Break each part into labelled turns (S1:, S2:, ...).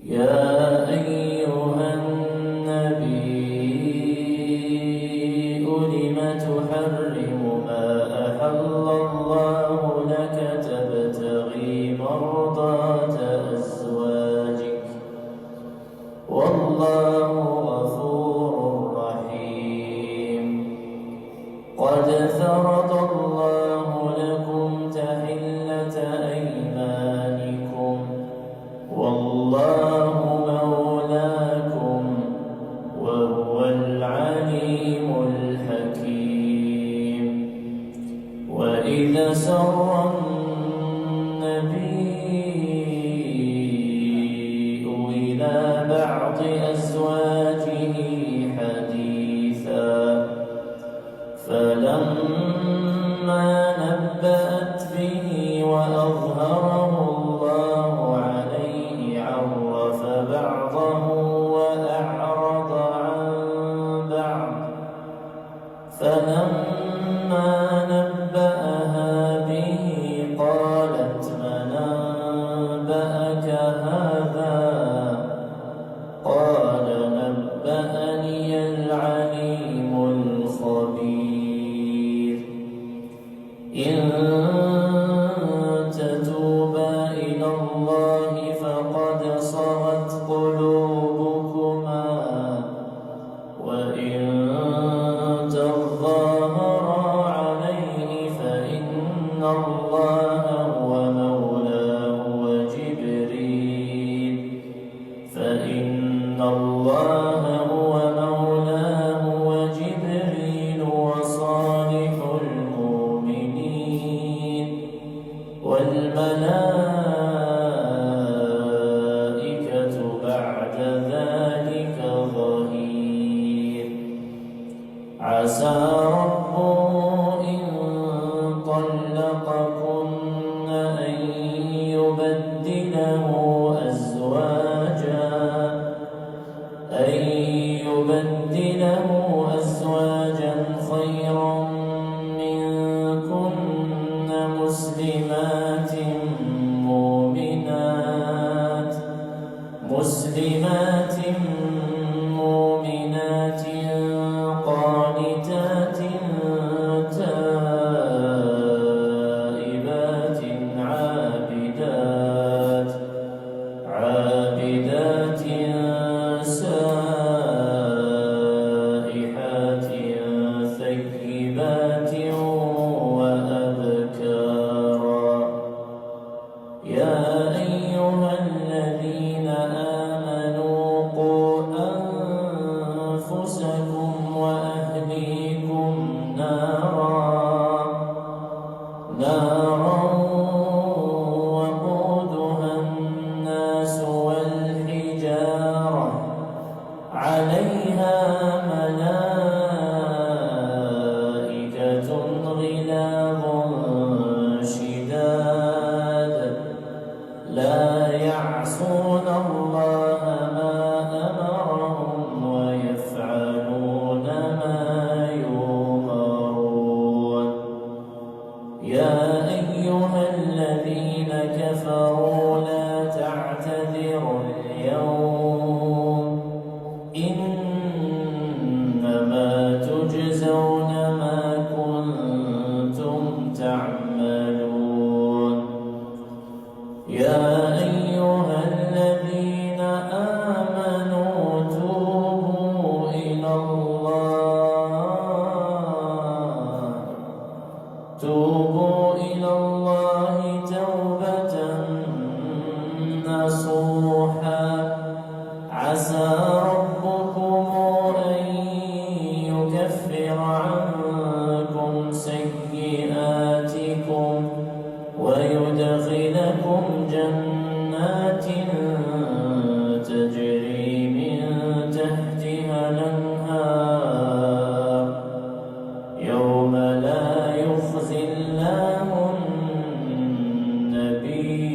S1: يا أيها النبي لم تحرم ما أحل الله لك تبتغي مرضات أزواجك والله غفور رحيم. قد فرض الله لكم تحلة أيمانكم والله مولاكم وهو العليم الحكيم. وإذا سر النبي إلى بعض أزواجه حديثا فلما نبأت به وأظهره الله عليه عرف بعضه وأعرض عن بعض فلما نبأها به قالت من أنبأك هذا قال نبأني العليم الخبير. إن تتوبا إلى الله فقد صغت قلوبكما وإن تظاهرا عليه فإن الله هو مولاه وجبريل وصالح المؤمنين والملائكة بعد ذلك ظهير. عسى ربه إن طلقكن أن يبدله أزواجا خيرا منكن مسلمات مؤمنات قانتات تائبات عابدات سائحات ثيبات وأبكارا. يا أيها الذين آمنوا قوا أنفسكم وأهليكم نارا وقودها الناس والحجارة عليها ملائكة غلاظ شداد لا يعصون الله ما أمرهم ويفعلون ما يؤمرون. يا أيها الذين كفروا لا تعتذروا اليوم إنما تجزون ما كنتم تعملون. يا أيها الذين آمنوا توبوا إلى الله توبة نصوحا عسى ربكم أن يكفر عنكم سيئاتكم ويدخلكم جنات تجري من تحتها الأنهار يوم لا يخزي الله النبي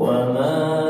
S1: وما